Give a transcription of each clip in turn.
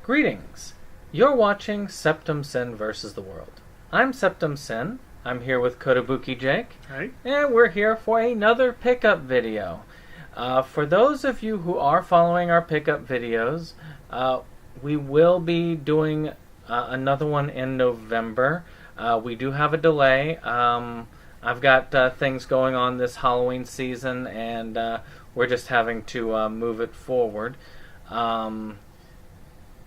Greetings. You're watching Septum Sin vs. the World. I'm Septum Sin. I'm here with Kotobuki Jake. Right. And we're here for another pickup video. For those of you who are following our pickup videos, we will be doing another one in November. We do have a delay. I've got things going on this Halloween season, and we're just having to move it forward.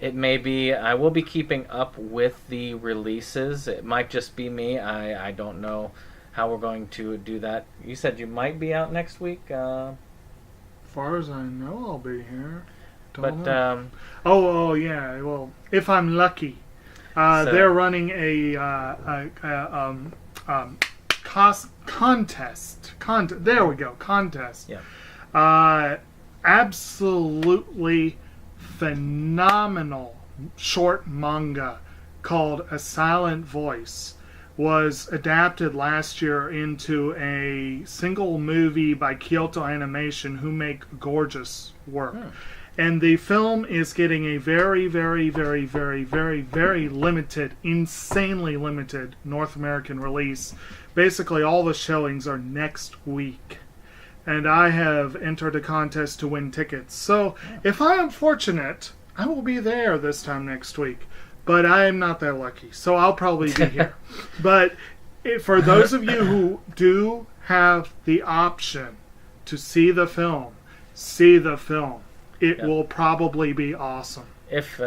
It may be, I will be keeping up with the releases. It might just be me. I don't know how we're going to do that. You said you might be out next week? As far as I know, I'll be here. Don't know. know. Oh, yeah. Well, if I'm lucky. They're running a contest. There we go. Contest. Yeah. Absolutely phenomenal short manga called A Silent Voice was adapted last year into a single movie by Kyoto Animation, who make gorgeous work. And the film is getting a very, very, very, very, very, very limited, insanely limited North American release. Basically, all the showings are next week. And I have entered a contest to win tickets. So, if I am fortunate, I will be there this time next week. But I am not that lucky, so I'll probably be here. But for those of you who do have the option to see the film. It will probably be awesome. If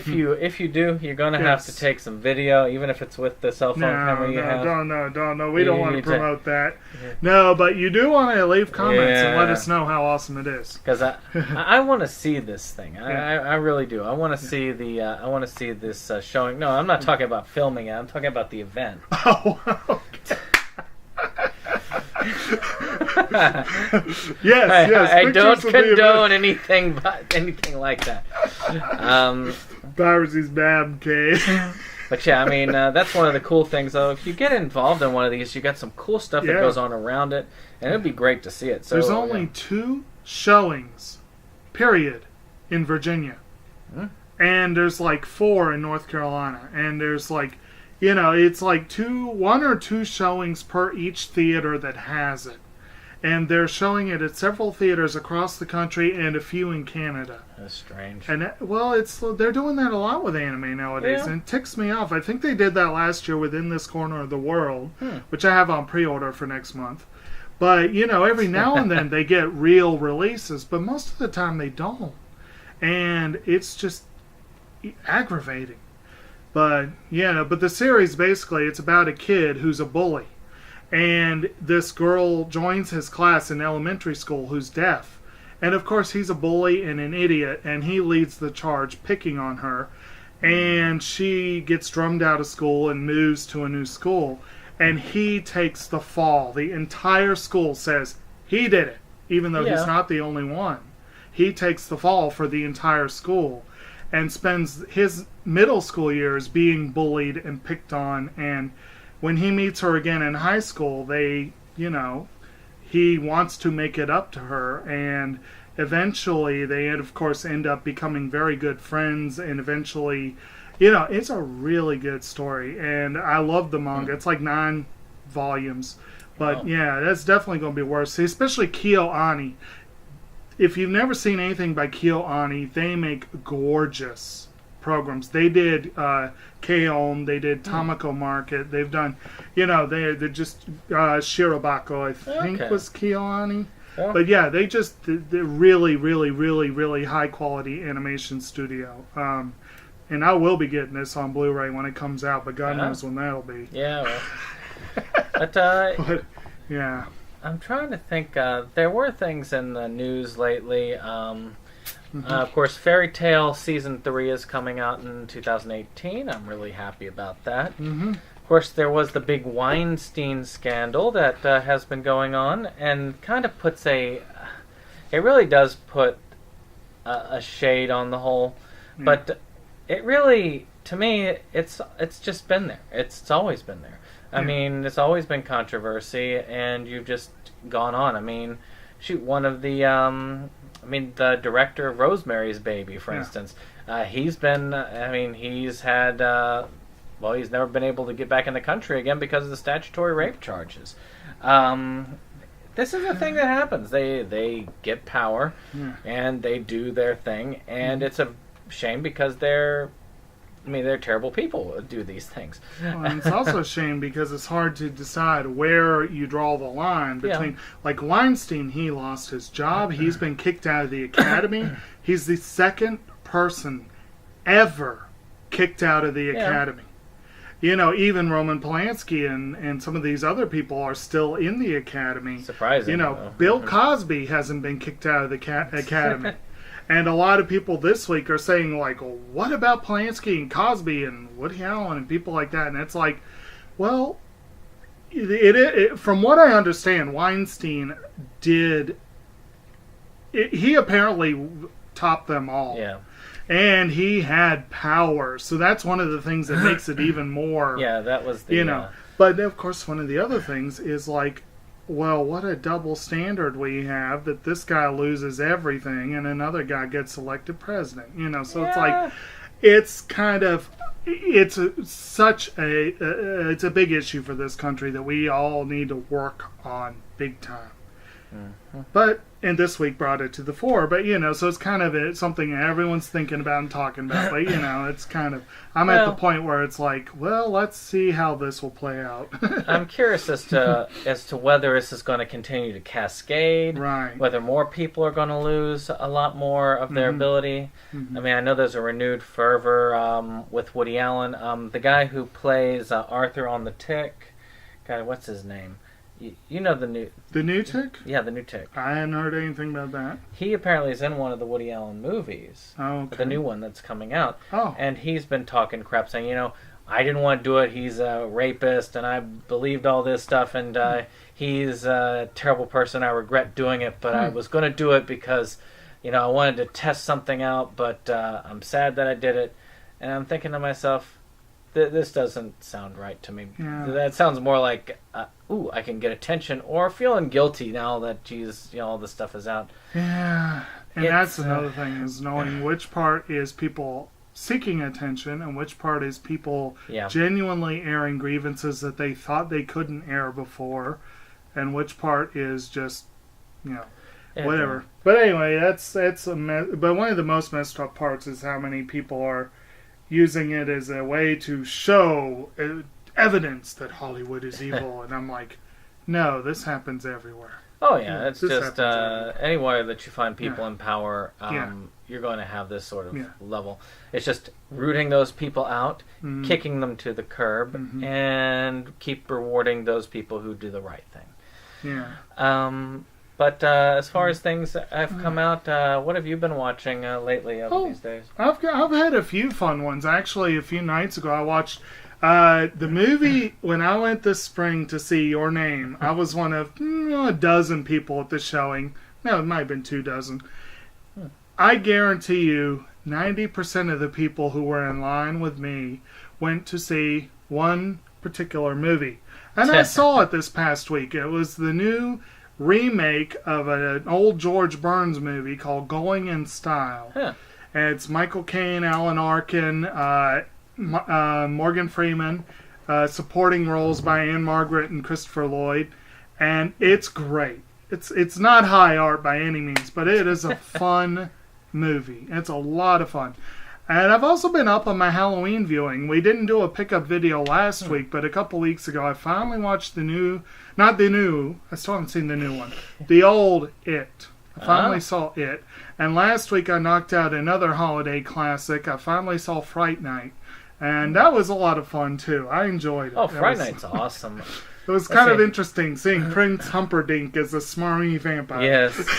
you do, you're gonna have to take some video, even if it's with the cell phone camera you have. No. We don't want to promote that. Yeah. No, but you do want to leave comments and let us know how awesome it is. Because I want to see this thing. I really do. I want to see the. I want to see this showing. No, I'm not talking about filming it. I'm talking about the event. Oh. Okay. yes. I don't condone anything like that. Piracy's bad, okay? But yeah, I mean, that's one of the cool things, though. If you get involved in one of these, you got some cool stuff that goes on around it, and it'd be great to see it. So there's only 2 showings, period, in Virginia. And there's like 4 in North Carolina. And there's like, it's like 1 or 2 showings per each theater that has it. And they're showing it at several theaters across the country and a few in Canada. That's strange. And they're doing that a lot with anime nowadays, and it ticks me off. I think they did that last year with In This Corner of the World, which I have on pre-order for next month. But, every now and then they get real releases, but most of the time they don't. And it's just aggravating. But, but the series, basically, it's about a kid who's a bully. And this girl joins his class in elementary school who's deaf. And, of course, he's a bully and an idiot, and he leads the charge picking on her. And she gets drummed out of school and moves to a new school. And he takes the fall. The entire school says he did it, even though he's not the only one. He takes the fall for the entire school and spends his middle school years being bullied and picked on. And when he meets her again in high school, he wants to make it up to her. And eventually they, of course, end up becoming very good friends. And eventually, it's a really good story. And I love the manga. It's like 9 volumes. But, that's definitely going to be worth it. Especially KyoAni. If you've never seen anything by KyoAni, they make gorgeous programs. They did K-On!, they did Tamako Market, they've done, they're just Shirobako, I think was KyoAni. Yeah. But they're really, really, really, really high quality animation studio. And I will be getting this on Blu-ray when it comes out, but God knows when that'll be. Yeah, well. But, yeah. I'm trying to think. There were things in the news lately. Of course, Fairy Tail Season 3 is coming out in 2018. I'm really happy about that. Of course, there was the big Weinstein Scandal that has been going on, and kind of puts it really does put a shade on the whole. But it really, to me, it's just been there. It's always been there. I mean, it's always been controversy, and you've just gone on. I mean, shoot, one of the, the director of Rosemary's Baby, for instance, he's been. I mean, he's had. Well, he's never been able to get back in the country again because of the statutory rape charges. This is a thing that happens. They get power, and they do their thing, and it's a shame because they're terrible people who do these things. Well, and it's also a shame because it's hard to decide where you draw the line between, like Weinstein, he lost his job. He's been kicked out of the academy. He's the second person ever kicked out of the academy. Even Roman Polanski and some of these other people are still in the academy. Surprising. Bill Cosby hasn't been kicked out of the academy. And a lot of people this week are saying, like, well, what about Polanski and Cosby and Woody Allen and people like that? And it's like, well, from what I understand, Weinstein he apparently topped them all. Yeah. And he had power. So that's one of the things that makes it even more... Yeah, that was the... But, of course, one of the other things is, like, well, what a double standard we have that this guy loses everything and another guy gets elected president. So it's like, it's kind of... It's a big issue for this country that we all need to work on big time. Mm-hmm. And this week brought it to the fore, but so it's kind of something everyone's thinking about and talking about, but it's kind of, I'm at the point where it's like, well, let's see how this will play out. I'm curious as to whether this is going to continue to cascade, right? Whether more people are going to lose a lot more of their ability. Mm-hmm. I mean, I know there's a renewed fervor with Woody Allen. The guy who plays Arthur on The Tick, God, what's his name? You know the new Tick? Yeah, the new Tick. I hadn't heard anything about that. He apparently is in one of the Woody Allen movies. Oh, okay. The new one that's coming out. Oh. And he's been talking crap, saying, I didn't want to do it. He's a rapist, and I believed all this stuff, and he's a terrible person. I regret doing it, but I was going to do it because, I wanted to test something out, but I'm sad that I did it. And I'm thinking to myself, this doesn't sound right to me. Yeah. That sounds more like, I can get attention, or feeling guilty now that, all this stuff is out. Yeah, and that's another thing, is knowing which part is people seeking attention and which part is people genuinely airing grievances that they thought they couldn't air before, and which part is just, whatever. But anyway, that's but one of the most messed up parts is how many people are using it as a way to show evidence that Hollywood is evil. And I'm like, no, this happens everywhere. Oh, yeah. It's just anywhere that you find people in power, you're going to have this sort of level. It's just rooting those people out, kicking them to the curb, and keep rewarding those people who do the right thing. Yeah. But as far as things have come out, what have you been watching lately these days? I've had a few fun ones. Actually, a few nights ago, I watched the movie when I went this spring to see Your Name. I was one of a dozen people at the showing. No, it might have been 24. I guarantee you 90% of the people who were in line with me went to see one particular movie. And I saw it this past week. It was the new remake of an old George Burns movie called Going in Style. Huh. And it's Michael Caine, Alan Arkin, Morgan Freeman, supporting roles by Anne Margaret and Christopher Lloyd, and it's great. It's not high art by any means, but it is a fun movie. It's a lot of fun. And I've also been up on my Halloween viewing. We didn't do a pickup video last week, but a couple weeks ago I finally watched I still haven't seen the new one, the old It. I finally saw It. And last week I knocked out another holiday classic. I finally saw Fright Night. And that was a lot of fun, too. I enjoyed it. Oh, Fright Night's awesome. It was kind of interesting seeing Prince Humperdinck as a smarmy vampire. Yes.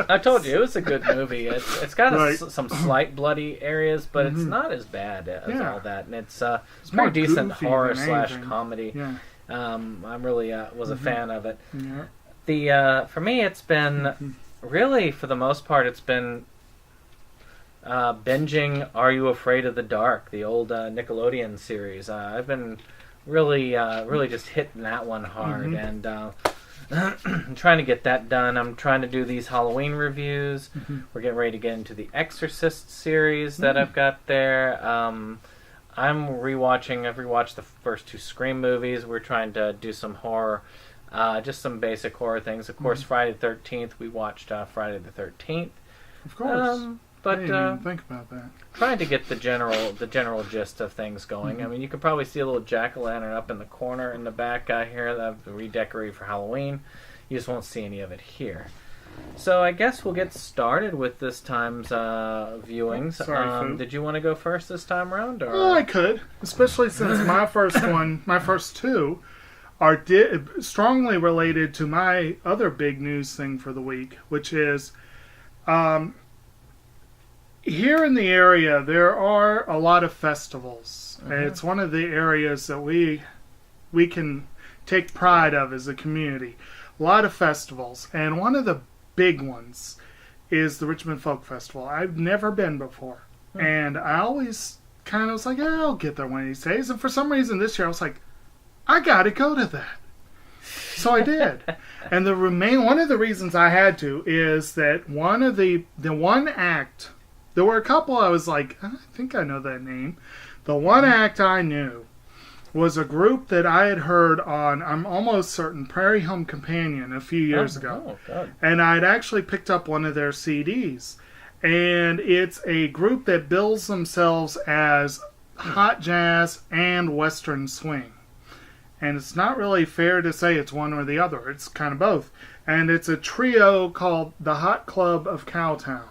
I told you, it was a good movie. It's got some slight bloody areas, but it's not as bad as all that. And it's pretty decent horror / comedy. Yeah. I really was a fan of it. Yeah. For me, it's been really, for the most part, it's been binging Are You Afraid of the Dark, the old Nickelodeon series. I've been really just hitting that one hard, and I'm trying to get that done. I'm trying to do these Halloween reviews. We're getting ready to get into the Exorcist series that I've got there. I'm rewatching. I've rewatched the first 2 Scream movies. We're trying to do some horror, just some basic horror things. Of course, Friday the 13th. We watched Friday the 13th. Of course. But I didn't even think about that. Trying to get the general gist of things going. I mean, you can probably see a little jack-o'-lantern up in the corner in the back here that I've redecorated for Halloween. You just won't see any of it here. So I guess we'll get started with this time's viewings. Sorry, did you want to go first this time around? Or? Oh, I could, especially since my first 2, are strongly related to my other big news thing for the week, which is here in the area there are a lot of festivals. It's one of the areas that we can take pride of as a community. A lot of festivals, and one of the big ones is the Richmond Folk Festival. I've never been before, and I always kind of was like, I'll get there one of these days. And for some reason this year I was like, I gotta go to that. So I did. And one of the reasons I had to is that the one act, there were a couple I was like, I think I know that name. The one act I knew was a group that I had heard on, I'm almost certain, Prairie Home Companion a few years ago. Oh, God. And I'd actually picked up one of their CDs. And it's a group that bills themselves as hot jazz and western swing. And it's not really fair to say it's one or the other. It's kind of both. And it's a trio called the Hot Club of Cowtown.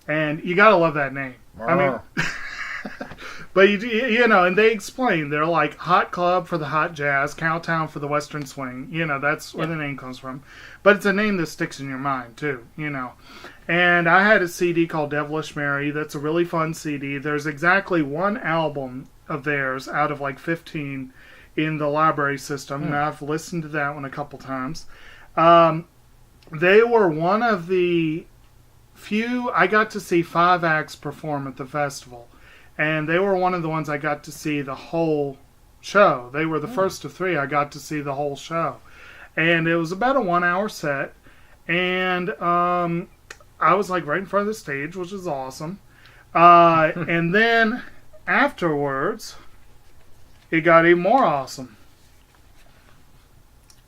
And you gotta love that name. I mean, but you know, and they explain, they're like Hot Club for the hot jazz, Cowtown for the western swing. You know, that's where the name comes from. But it's a name that sticks in your mind too, you know. And I had a CD called Devilish Mary. That's a really fun CD. There's exactly one album of theirs out of like 15 in the library system. And I've listened to that one a couple times. They were one of the few, I got to see 5 acts perform at the festival, and they were one of the ones I got to see the whole show. They were the first of 3 I got to see the whole show, and it was about a 1-hour set, and I was like right in front of the stage, which is awesome. And then afterwards it got even more awesome.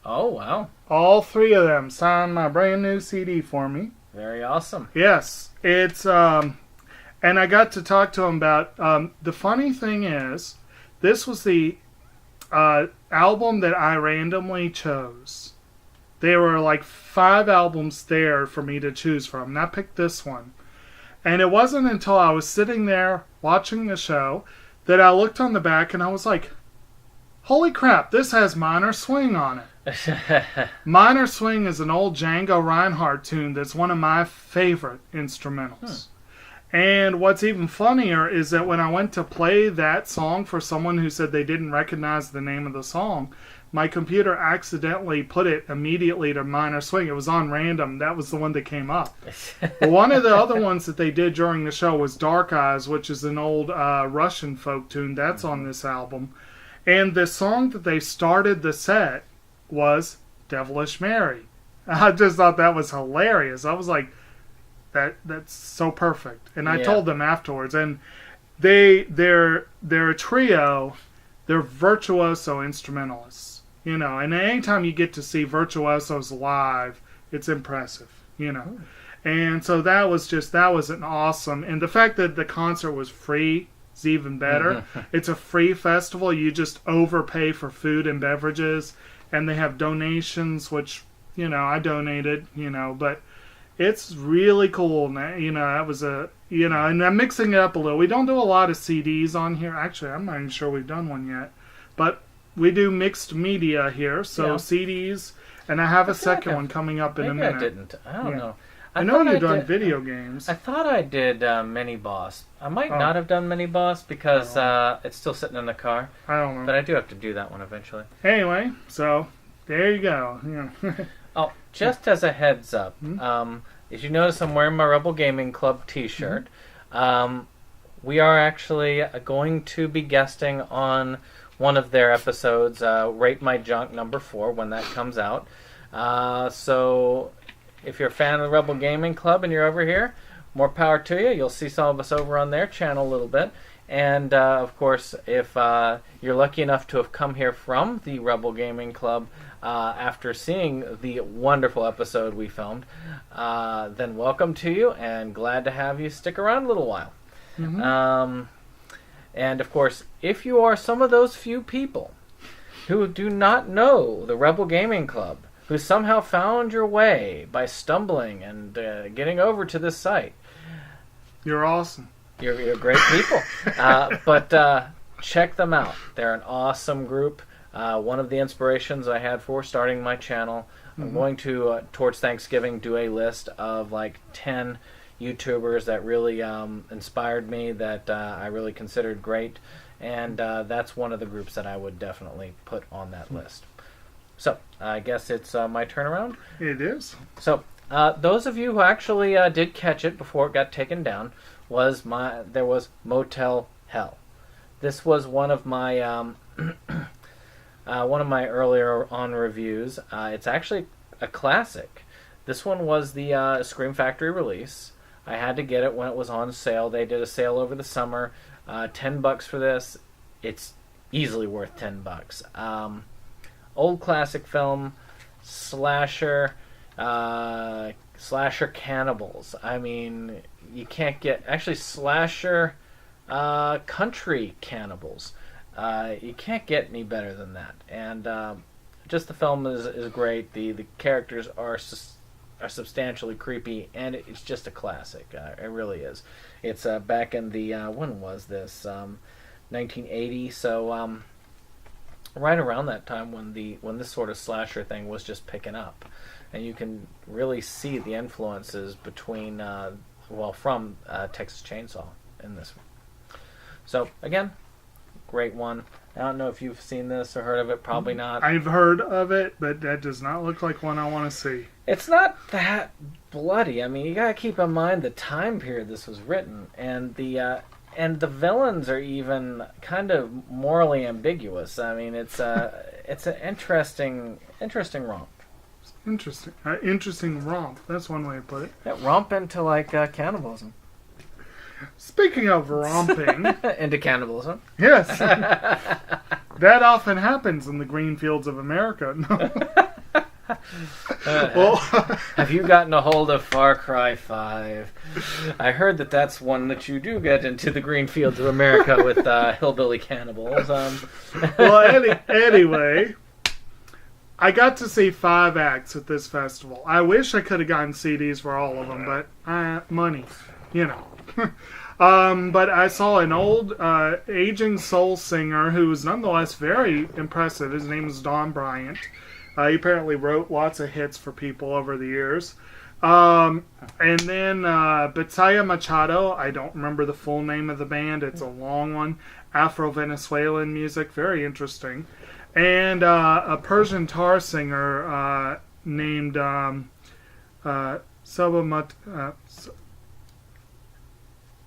Oh, wow. All 3 of them signed my brand new CD for me. Very awesome. Yes, it's and I got to talk to him about the funny thing is, this was the album that I randomly chose. There were like 5 albums there for me to choose from, and I picked this one. And it wasn't until I was sitting there watching the show that I looked on the back and I was like, holy crap, this has Minor Swing on it. Minor Swing is an old Django Reinhardt tune that's one of my favorite instrumentals. And what's even funnier is that when I went to play that song for someone who said they didn't recognize the name of the song, my computer accidentally put it immediately to Minor Swing. It was on random. That was the one that came up. But one of the other ones that they did during the show was Dark Eyes, which is an old Russian folk tune. That's on this album. And the song that they started the set was Devilish Mary. I just thought that was hilarious. I was like, that's so perfect. And I told them afterwards, and they're a trio. They're virtuoso instrumentalists, you know. And anytime you get to see virtuosos live, it's impressive, you know. And so that was an awesome. And the fact that the concert was free is even better. It's a free festival. You just overpay for food and beverages. And they have donations, which, you know, I donated, you know, but it's really cool. You know, that was you know, and I'm mixing it up a little. We don't do a lot of CDs on here. Actually, I'm not even sure we've done one yet. But we do mixed media here, so CDs, and I have a second one coming up in a minute. I didn't. I don't know. I know you've done video games. I thought I did Mini Boss. I might not have done Mini Boss because it's still sitting in the car. I don't know. But I do have to do that one eventually. Anyway, so there you go. Yeah. Oh, just as a heads up, as you notice, I'm wearing my Rebel Gaming Club t-shirt. We are actually going to be guesting on one of their episodes, Rate My Junk number 4, when that comes out. So if you're a fan of the Rebel Gaming Club and you're over here, more power to you. You'll see some of us over on their channel a little bit. And, of course, if you're lucky enough to have come here from the Rebel Gaming Club after seeing the wonderful episode we filmed, then welcome to you and glad to have you stick around a little while. Mm-hmm. And, of course, if you are some of those few people who do not know the Rebel Gaming Club, who somehow found your way by stumbling and getting over to this site, you're awesome. You're great people. But check them out. They're an awesome group. One of the inspirations I had for starting my channel, I'm going to, towards Thanksgiving, do a list of like 10 YouTubers that really inspired me, that I really considered great. And that's one of the groups that I would definitely put on that list. So, I guess it's my turnaround. It is. So, those of you who actually did catch it before it got taken down, there was Motel Hell. This was one of my earlier on reviews. It's actually a classic. This one was the Scream Factory release. I had to get it when it was on sale. They did a sale over the summer. $10 for this. It's easily worth $10. Old classic film, slasher cannibals. I mean, you can't get... Actually, slasher country cannibals. You can't get any better than that. And just the film is great. The characters are substantially creepy, and it's just a classic. It really is. It's back in the... when was this? 1980, so... right around that time when this sort of slasher thing was just picking up, and you can really see the influences between from Texas Chainsaw in this one. So again, great one. I don't know if you've seen this or heard of it. Probably not. I've heard of it, but that does not look like one I want to see. It's not that bloody. I mean, you gotta keep in mind the time period this was written, and the villains are even kind of morally ambiguous. I mean, it's an interesting romp. Interesting romp. That's one way to put it. Yeah, romp into like cannibalism. Speaking of romping into cannibalism, yes, that often happens in the green fields of America. No. Well, have you gotten a hold of Far Cry 5? I heard that's one that you do get into the green fields of America with hillbilly cannibals. Well, anyway, I got to see 5 acts at this festival. I wish I could have gotten CDs for all of them, but money, you know. But I saw an old aging soul singer who was nonetheless very impressive. His name is Don Bryant. He apparently wrote lots of hits for people over the years. And then Betaya Machado, I don't remember the full name of the band. It's a long one. Afro-Venezuelan music, very interesting. And a Persian tar singer named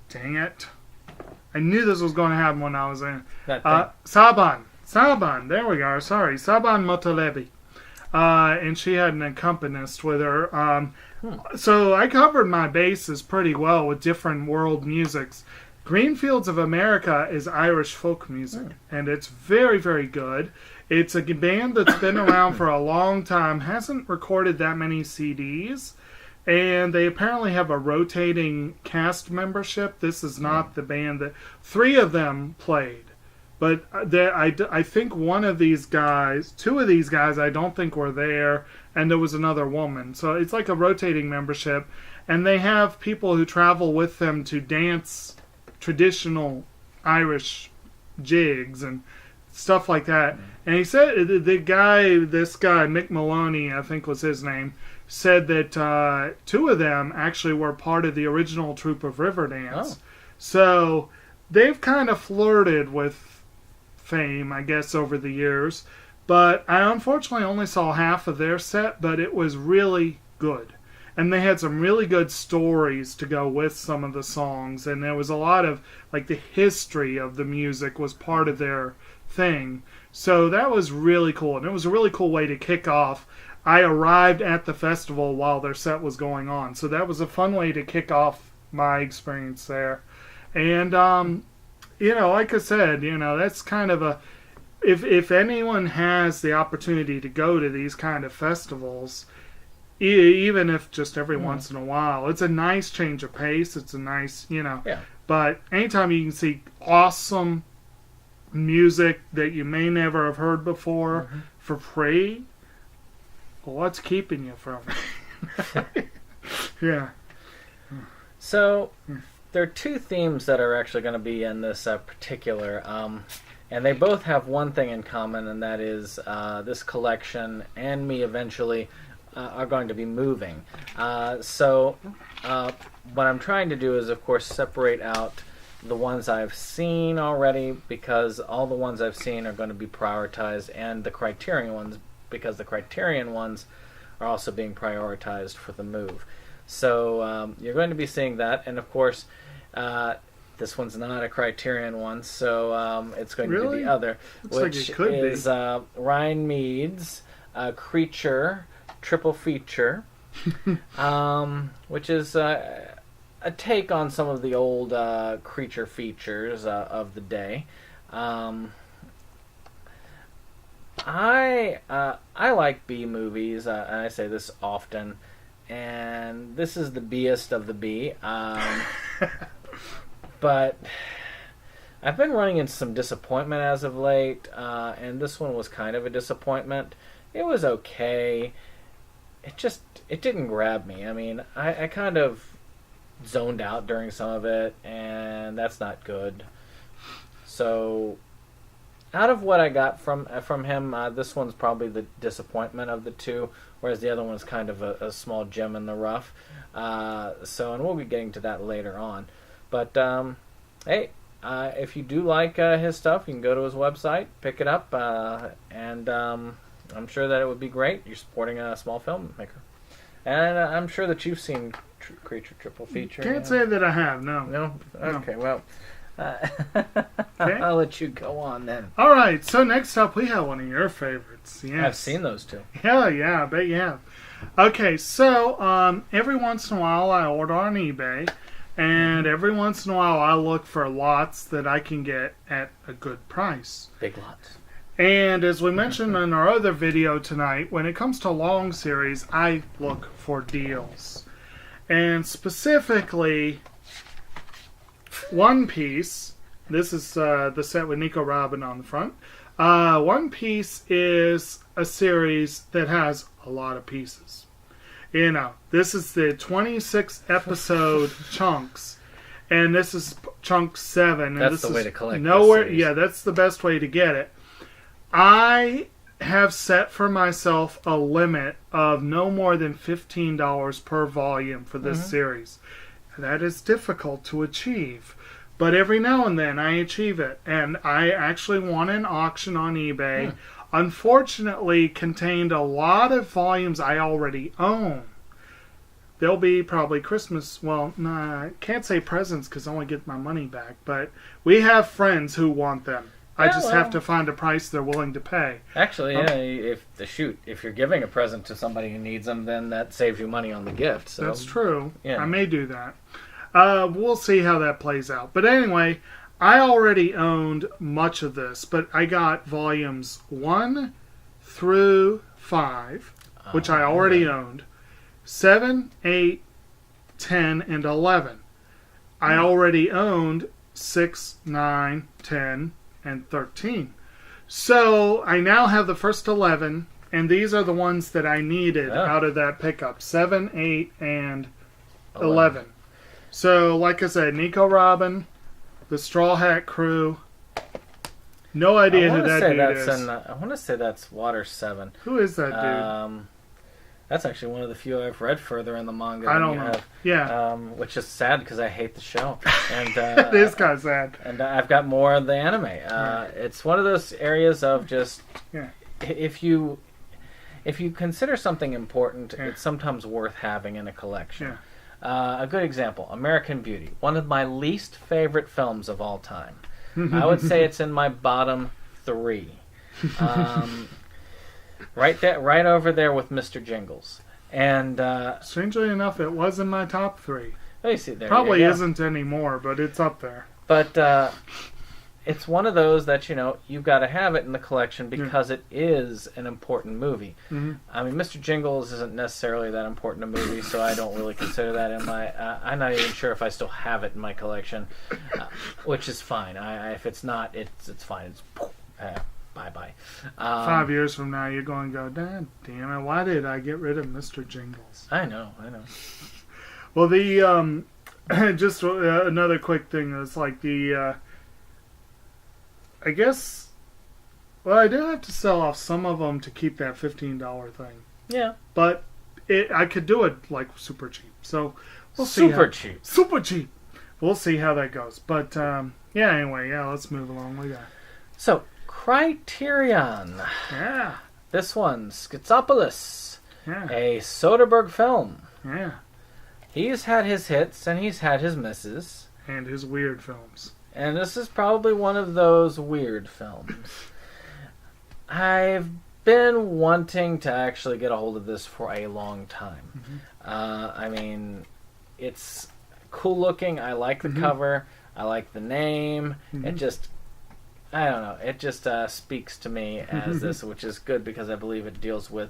dang it. I knew this was going to happen when I was in. Saban, there we are. Sorry, Saban Motalebi. And she had an accompanist with her. So I covered my bases pretty well with different world musics. Greenfields of America is Irish folk music, and it's very, very good. It's a band that's been around for a long time, hasn't recorded that many CDs, and they apparently have a rotating cast membership. This is not the band that... 3 of them played. But I think one of these guys, 2 of these guys, I don't think were there, and there was another woman. So it's like a rotating membership, and they have people who travel with them to dance traditional Irish jigs and stuff like that. And he said this guy Mick Maloney, I think was his name, said that 2 of them actually were part of the original troupe of Riverdance. Oh. So they've kind of flirted with fame, I guess, over the years. But I unfortunately only saw half of their set, but it was really good. And they had some really good stories to go with some of the songs, and there was a lot of, like, the history of the music was part of their thing. So that was really cool, and it was a really cool way to kick off I arrived at the festival while their set was going on. So that was a fun way to kick off my experience there. And, like I said, that's kind of a... If anyone has the opportunity to go to these kind of festivals, even if just every once in a while, it's a nice change of pace. It's a nice, Yeah. But anytime you can see awesome music that you may never have heard before for free, what's keeping you from it? Yeah. So, there are two themes that are actually going to be in this particular, and they both have one thing in common, and that is this collection and me eventually are going to be moving. So, what I'm trying to do is, of course, separate out the ones I've seen already, because all the ones I've seen are going to be prioritized, and the Criterion ones, because the Criterion ones are also being prioritized for the move. So you're going to be seeing that, and of course, this one's not a Criterion one, so it's going to be the other, Looks which like it could is be. Ryan Meade's Creature triple feature, which is a take on some of the old creature features of the day. I like B movies, and I say this often, and this is the B-est of the B. But I've been running into some disappointment as of late, and this one was kind of a disappointment. It was okay. It didn't grab me. I mean, I kind of zoned out during some of it, and that's not good. So, out of what I got from him, this one's probably the disappointment of the two, whereas the other one's kind of a small gem in the rough. And we'll be getting to that later on. But, hey, if you do like his stuff, you can go to his website, pick it up, and I'm sure that it would be great. You're supporting a small filmmaker. And I'm sure that you've seen Creature Triple Feature. Can't say that I have, no. No? Okay, well, Okay. I'll let you go on then. All right, so next up we have one of your favorites. Yes. I've seen those two. Hell yeah, I bet you have. Okay, so every once in a while I order on eBay, and every once in a while I look for lots that I can get at a good price. Big lots. And as we mentioned in our other video tonight, when it comes to long series, I look for deals. And specifically, One Piece. This is the set with Nico Robin on the front. One Piece is a series that has a lot of pieces. This is the 26 episode chunks, and this is chunk 7. And That's this the is way to collect nowhere. this series. Yeah, that's the best way to get it. I have set for myself a limit of no more than $15 per volume for this series. That is difficult to achieve. But every now and then I achieve it. And I actually won an auction on eBay. Unfortunately, contained a lot of volumes I already own. They'll be probably Christmas. Well, I can't say presents because I only get my money back. But we have friends who want them. I just have to find a price they're willing to pay. Actually, if you're giving a present to somebody who needs them, then that saves you money on the gift. So that's true. Yeah. I may do that. We'll see how that plays out. But anyway, I already owned much of this, but I got volumes 1 through 5, which I already owned. 7, 8, 10, and 11. I already owned 6, 9, 10, and 13. So I now have the first 11, and these are the ones that I needed out of that pickup. 7, 8, and 11. So, like I said, Nico Robin, the Straw Hat Crew. No idea who that dude is. I want to say that's Water 7. Who is that dude? That's actually one of the few I've read further in the manga. I don't know. Yeah. Which is sad because I hate the show. And it is kind of sad. And I've got more of the anime. It's one of those areas of just if you consider something important, it's sometimes worth having in a collection. A good example, American Beauty, one of my least favorite films of all time. I would say it's in my bottom 3. right there, right over there with Mr. Jingles. And strangely enough, it was in my top 3. let me see there. Probably isn't anymore, but it's up there. But it's one of those that, you've got to have it in the collection because it is an important movie. Mm-hmm. I mean, Mr. Jingles isn't necessarily that important a movie, so I don't really consider that in my... I'm not even sure if I still have it in my collection, which is fine. If it's not, it's fine. It's bye-bye. 5 years from now, you're going to go, Dad, damn it, why did I get rid of Mr. Jingles? I know. Well, the... just another quick thing is like the... I guess... Well, I do have to sell off some of them to keep that $15 thing. Yeah. But I could do it like super cheap. So we'll see. Super cheap. We'll see how that goes. But anyway, let's move along. We got. So Criterion. Yeah. This one's Supperless. Yeah. A Soderbergh film. Yeah. He's had his hits and he's had his misses. And his weird films. And this is probably one of those weird films. I've been wanting to actually get a hold of this for a long time. Mm-hmm. I mean, it's cool looking. I like the cover. I like the name. It just, I don't know. It just speaks to me as this, which is good because I believe it deals with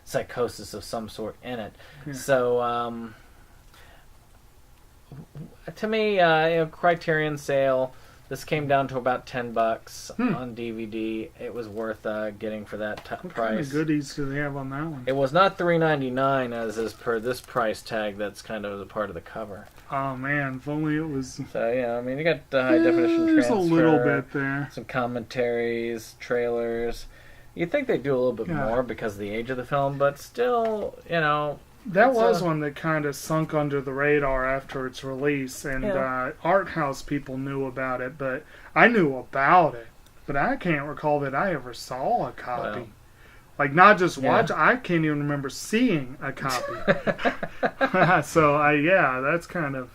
psychosis of some sort in it. Yeah. So, to me, Criterion sale. This came down to about $10 on DVD. It was worth getting for that price. What kind of goodies do they have on that one? It was not $3.99 as is per this price tag. That's kind of a part of the cover. Oh man, if only it was. So I mean, you got high definition transfer. There's a little bit there. Some commentaries, trailers. You'd think they'd do a little bit more because of the age of the film, but still, That was one that kind of sunk under the radar after its release, and art house people knew about it, but I knew about it, but I can't recall that I ever saw a copy. Well, like, not just watch, I can't even remember seeing a copy. So, that's kind of...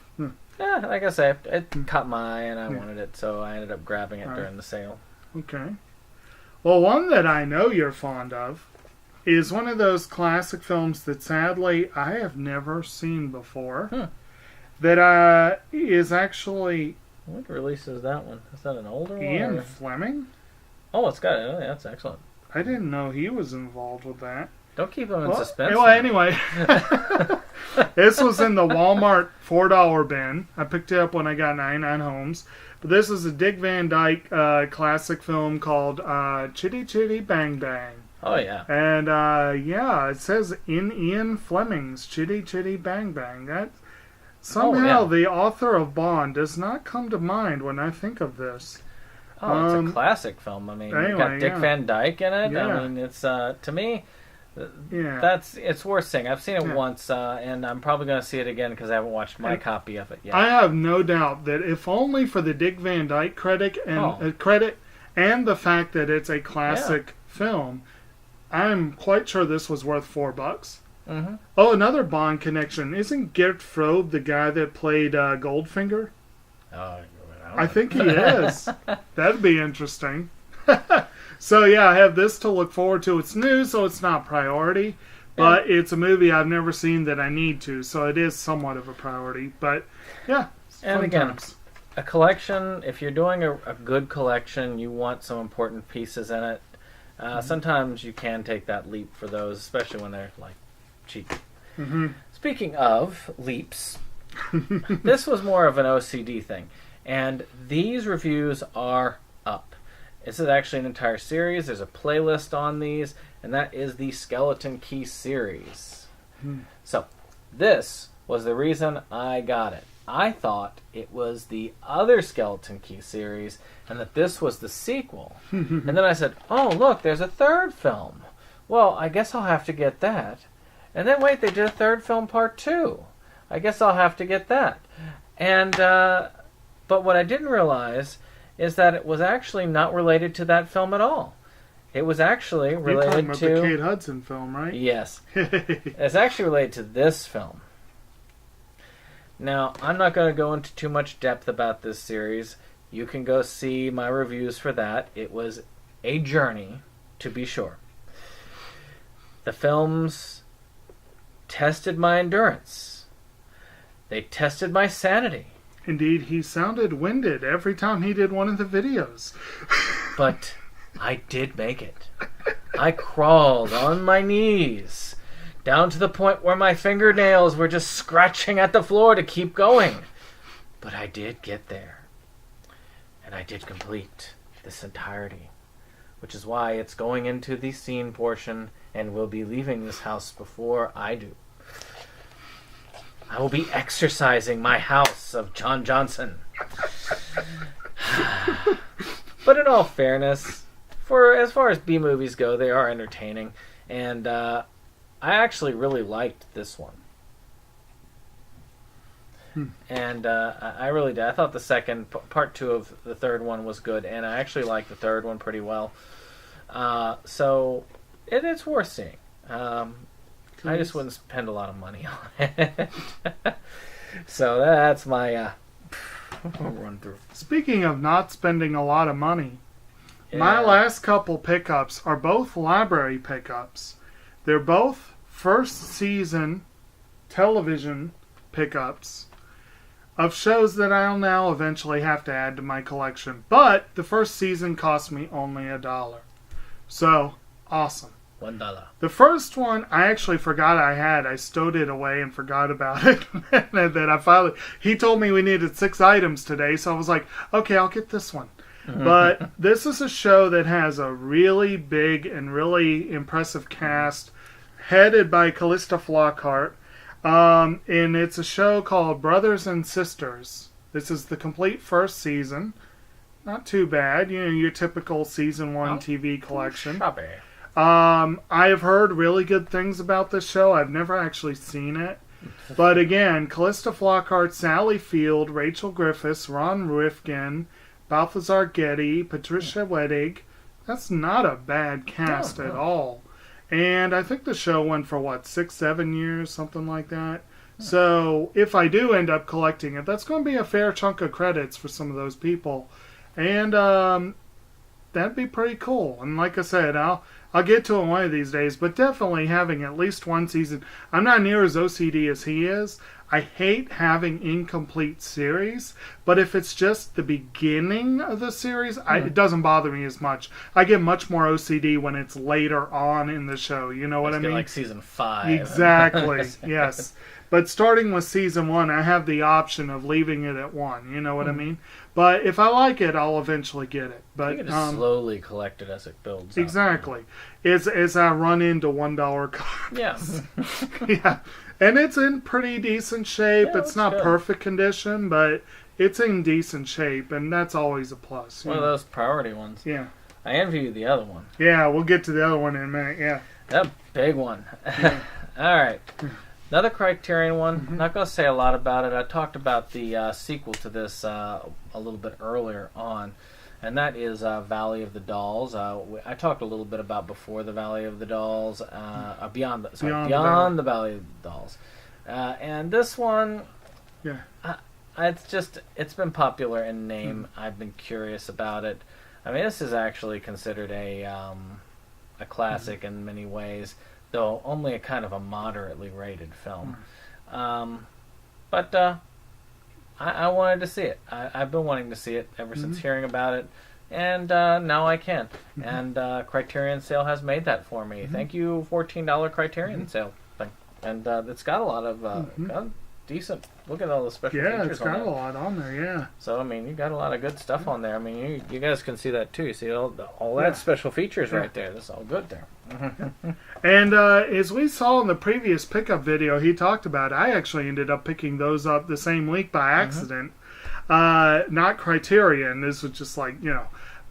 Yeah, like I say, it caught my eye, and I wanted it, so I ended up grabbing it during the sale. Okay. Well, one that I know you're fond of is one of those classic films that sadly I have never seen before. That is actually... What release is that one? Is that an older one? Ian Fleming? Oh, it's got it. Oh, yeah, that's excellent. I didn't know he was involved with that. Don't keep him in suspense. Well, anyway. This was in the Walmart $4 bin. I picked it up when I got 99 Homes. But this is a Dick Van Dyke classic film called Chitty Chitty Bang Bang. Oh, yeah. And, it says in Ian Fleming's Chitty Chitty Bang Bang. That somehow the author of Bond does not come to mind when I think of this. Oh, it's a classic film. I mean, you've got Dick Van Dyke in it. Yeah. I mean, it's, to me, it's worth seeing. I've seen it once, and I'm probably going to see it again because I haven't watched my copy of it yet. I have no doubt that if only for the Dick Van Dyke credit and the fact that it's a classic film, I'm quite sure this was worth $4. Mm-hmm. Oh, another Bond connection. Isn't Gert Frobe the guy that played Goldfinger? I think he is. That'd be interesting. So, I have this to look forward to. It's new, so it's not priority. But it's a movie I've never seen that I need to, so it is somewhat of a priority. But, and again, a collection, if you're doing a good collection, you want some important pieces in it. Sometimes you can take that leap for those, especially when they're, cheap. Mm-hmm. Speaking of leaps, this was more of an OCD thing. And these reviews are up. This is actually an entire series. There's a playlist on these, and that is the Skeleton Key series. So, this was the reason I got it. I thought it was the other Skeleton Key series, and that this was the sequel. And then I said, oh, look, there's a third film. Well, I guess I'll have to get that. And then, wait, they did a third film part 2. I guess I'll have to get that. And, but what I didn't realize is that it was actually not related to that film at all. It was actually related You're talking about the Kate Hudson film, right? Yes. It's actually related to this film. Now, I'm not going to go into too much depth about this series. You can go see my reviews for that. It was a journey, to be sure. The films tested my endurance. They tested my sanity. Indeed, he sounded winded every time he did one of the videos. But I did make it. I crawled on my knees, down to the point where my fingernails were just scratching at the floor to keep going. But I did get there. And I did complete this entirety. Which is why it's going into the scene portion and will be leaving this house before I do. I will be exercising my house of John Johnson. But in all fairness, as far as B movies go, they are entertaining. And I actually really liked this one. And I really did. I thought the second, part 2 of the third one was good. And I actually liked the third one pretty well. So it's worth seeing. I just wouldn't spend a lot of money on it. So that's my run through. Speaking of not spending a lot of money, my last couple pickups are both library pickups. They're both first season television pickups of shows that I'll now eventually have to add to my collection. But the first season cost me only $1. So, awesome. $1. The first one, I actually forgot I had. I stowed it away and forgot about it. And then I finally... He told me we needed 6 items today, so I was like, okay, I'll get this one. But this is a show that has a really big and really impressive cast, headed by Callista Flockhart. And it's a show called Brothers and Sisters. This is the complete first season. Not too bad. You know, your typical season 1 TV collection. I have heard really good things about this show. I've never actually seen it. But again, Callista Flockhart, Sally Field, Rachel Griffiths, Ron Rifkin, Balthazar Getty, Patricia Wedig. That's not a bad cast at all. And I think the show went for, 6-7 years, something like that. So if I do end up collecting it, that's going to be a fair chunk of credits for some of those people. And that'd be pretty cool. And like I said, I'll get to it one of these days, but definitely having at least one season. I'm not near as OCD as he is. I hate having incomplete series, but if it's just the beginning of the series, it doesn't bother me as much. I get much more OCD when it's later on in the show. You know what I mean? Like season 5. Exactly. Yes. But starting with season 1, I have the option of leaving it at 1. You know what I mean? But if I like it, I'll eventually get it. But you can just slowly collect it as it builds. Exactly. As I run into $1 cards. Yes. Yeah. And it's in pretty decent shape. Yeah, it's not good. Perfect condition, but it's in decent shape, and that's always a plus. One of those priority ones. Yeah. I envy you the other one. Yeah, we'll get to the other one in a minute, yeah. That big one. Yeah. All right. Another Criterion one. Not going to say a lot about it. I talked about the sequel to this a little bit earlier on, and that is Valley of the Dolls. I talked a little bit about Before the Valley of the Dolls, Beyond the Valley of the Dolls. And this one, it's been popular in name. I've been curious about it. I mean, this is actually considered a classic in many ways, though only a kind of a moderately rated film. But I wanted to see it. I've been wanting to see it ever since hearing about it, and now I can. And Criterion Sale has made that for me. Thank you, $14 Criterion Sale thing. And it's got a lot of got decent. Look at all the special features. Yeah, it's got a lot on there. Yeah. So I mean, you got a lot of good stuff on there. I mean, you guys can see that too. You see all that special features right there. That's all good there. And as we saw in the previous pickup video, he talked about. I actually ended up picking those up the same week by accident. Not Criterion. This was just like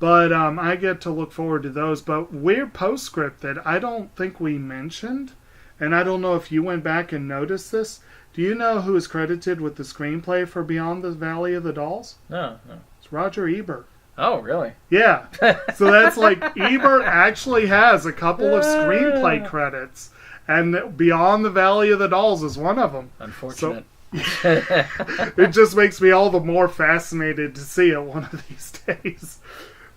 But I get to look forward to those. But weird postscript that I don't think we mentioned, and I don't know if you went back and noticed this. Do you know who is credited with the screenplay for Beyond the Valley of the Dolls? No. It's Roger Ebert. Oh, really? Yeah. So that's like Ebert actually has a couple of screenplay credits, and Beyond the Valley of the Dolls is one of them. Unfortunate. So, it just makes me all the more fascinated to see it one of these days.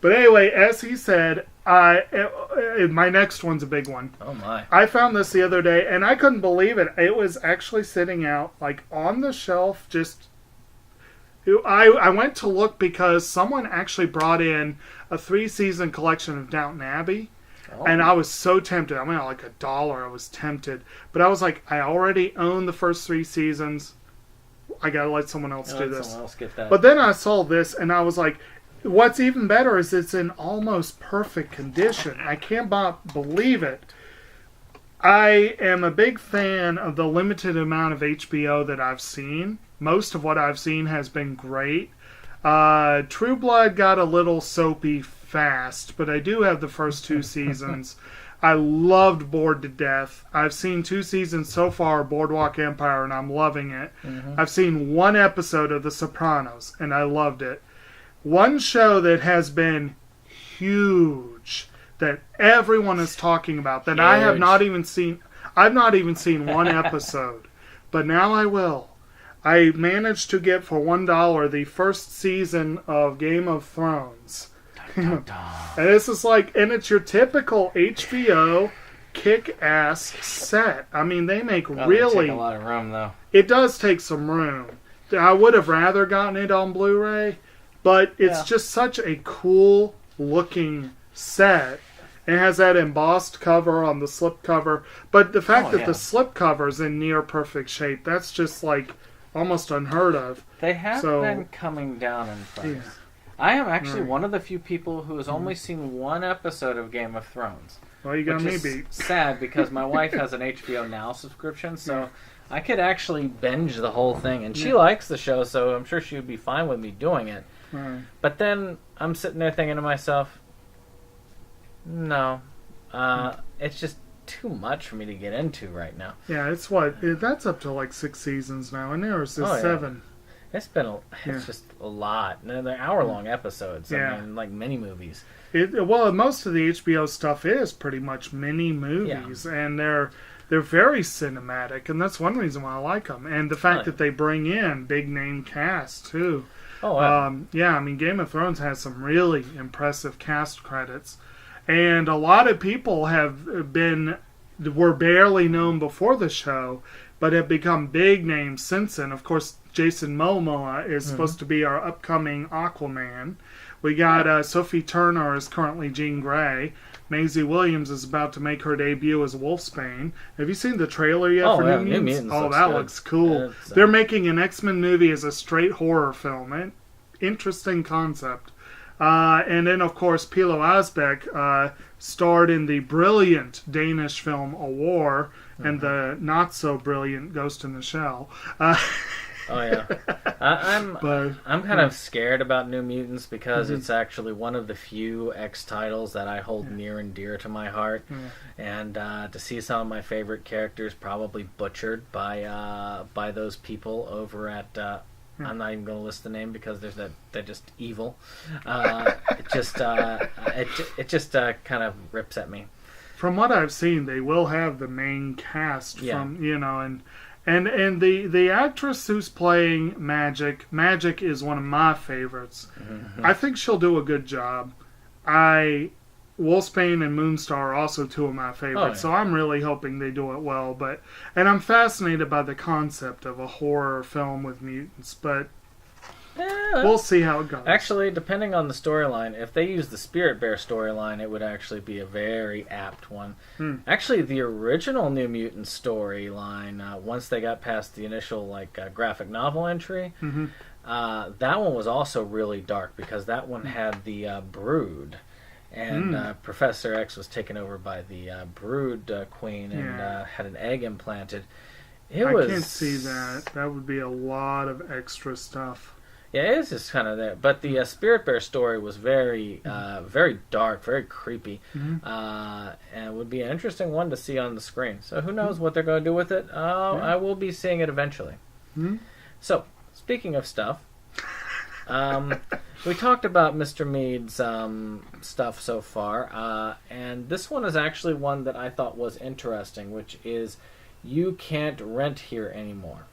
But anyway, as he said, my next one's a big one. Oh my! I found this the other day, and I couldn't believe it. It was actually sitting out like on the shelf. Just I went to look because someone actually brought in a 3-season collection of Downton Abbey. Oh. And I was so tempted. I mean, like $1. I was tempted. But I was like, I already own the first 3 seasons. I got to let someone else do this. Someone else get that. But then I saw this, and I was like, what's even better is it's in almost perfect condition. I can't believe it. I am a big fan of the limited amount of HBO that I've seen. Most of what I've seen has been great. True Blood got a little soapy fast, but I do have the first 2 seasons. I loved Bored to Death. I've seen 2 seasons so far of Boardwalk Empire, and I'm loving it. Mm-hmm. I've seen 1 episode of The Sopranos, and I loved it. One show that has been huge, that everyone is talking about, that I have not even seen. I've not even seen 1 episode, but now I will. I managed to get for $1 the first season of Game of Thrones. And this is like, and it's your typical HBO kick-ass set. I mean, they make really... They take a lot of room, though. It does take some room. I would have rather gotten it on Blu-ray, but it's just such a cool-looking set. It has that embossed cover on the slipcover. But the fact that the slipcover's in near-perfect shape, that's just like almost unheard of. They have been coming down in price. Yeah. I am actually one of the few people who has only seen 1 episode of Game of Thrones. Well, you got me beat. Sad because my wife has an HBO Now subscription, so I could actually binge the whole thing. And she likes the show, so I'm sure she would be fine with me doing it. Right. But then I'm sitting there thinking to myself, no, it's just too much for me to get into right now. Yeah, that's up to like 6 seasons now, and there's 7. It's just a lot. And they're hour-long episodes. I mean, like mini movies. Well, most of the HBO stuff is pretty much mini movies, and they're very cinematic, and that's one reason why I like them. And the fact that they bring in big name casts too. Oh, wow. I mean, Game of Thrones has some really impressive cast credits, and a lot of people were barely known before the show, but have become big names since then. Of course, Jason Momoa is supposed to be our upcoming Aquaman. We got Sophie Turner is currently Jean Grey. Maisie Williams is about to make her debut as Wolfsbane. Have you seen the trailer yet for New Mutants? Oh, that looks cool. They're making an X-Men movie as a straight horror film. Interesting concept. And then, of course, Pilo Asbæk starred in the brilliant Danish film A War and the not-so-brilliant Ghost in the Shell. I'm kind of scared about New Mutants because it's actually one of the few X titles that I hold near and dear to my heart, and to see some of my favorite characters probably butchered by those people over at. I'm not even going to list the name because they're just evil. It just kind of rips at me. From what I've seen, they will have the main cast from And the actress who's playing Magic is one of my favorites. Mm-hmm. I think she'll do a good job. Wolfsbane and Moonstar are also 2 of my favorites, so I'm really hoping they do it well. And I'm fascinated by the concept of a horror film with mutants, but we'll see how it goes. Actually, depending on the storyline, if they use the Spirit Bear storyline, it would actually be a very apt one. Actually, the original New Mutants storyline, once they got past the initial graphic novel entry, that one was also really dark because that one had the Brood. And Professor X was taken over by the Brood Queen and had an egg implanted. I can't see that. That would be a lot of extra stuff. Yeah, it is just kind of there. But the Spirit Bear story was very, very dark, very creepy. And it would be an interesting one to see on the screen. So who knows what they're going to do with it. I will be seeing it eventually. So, speaking of stuff, we talked about Mr. Meade's stuff so far. And this one is actually one that I thought was interesting, which is You Can't Rent Here Anymore.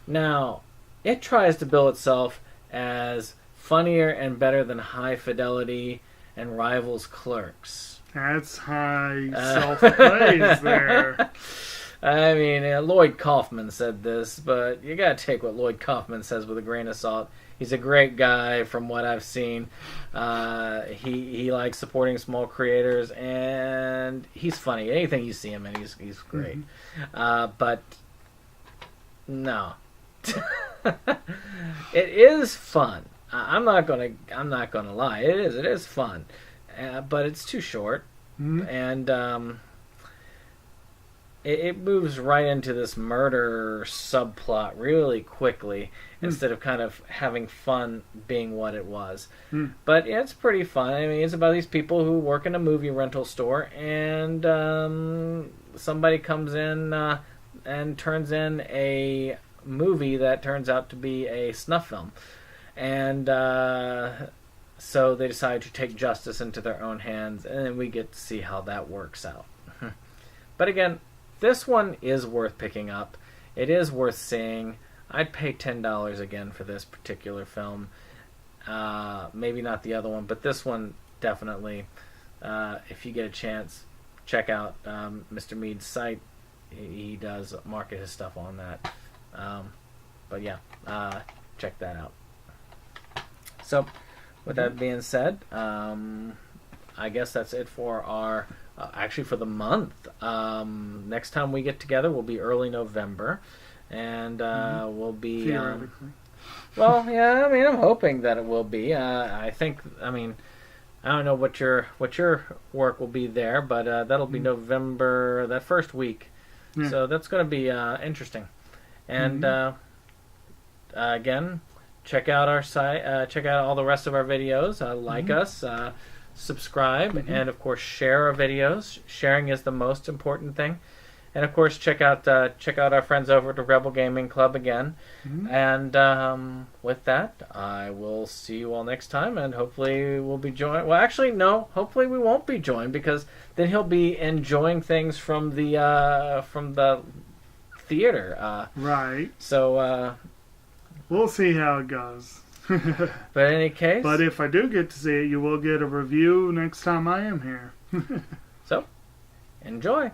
Now, it tries to bill itself as funnier and better than High Fidelity and rivals Clerks. That's high self-praise there. I mean, Lloyd Kaufman said this, but you gotta take what Lloyd Kaufman says with a grain of salt. He's a great guy from what I've seen. He likes supporting small creators, and he's funny. Anything you see him in, he's great. But no, it is fun. I'm not gonna lie. It is fun, but it's too short, and it moves right into this murder subplot really quickly instead of kind of having fun being what it was. But yeah, it's pretty fun. I mean, it's about these people who work in a movie rental store, and somebody comes in and turns in a movie that turns out to be a snuff film. And so they decide to take justice into their own hands, and then we get to see how that works out. But again, this one is worth picking up. It is worth seeing. I'd pay $10 again for this particular film. Maybe not the other one, but this one definitely. If you get a chance, check out Mr. Meade's site. He does market his stuff on that. But yeah, check that out. So, with that being said, I guess that's it for our... actually, for the month. Next time we get together will be early November, and we'll be. Theoretically. Well, yeah. I mean, I'm hoping that it will be. I think. I mean, I don't know what your work will be there, but that'll be November, that first week. Yeah. So that's going to be interesting. And again, check out our site. Check out all the rest of our videos. Like us. Subscribe, and of course share our videos. Sharing is the most important thing. And of course check out our friends over at the Rebel Gaming Club again. And with that, I will see you all next time, and hopefully we'll be joined. Well, actually no, hopefully we won't be joined, because then he'll be enjoying things from the theater. Right. So we'll see how it goes. But in any case... But if I do get to see it, you will get a review next time I am here. So, enjoy.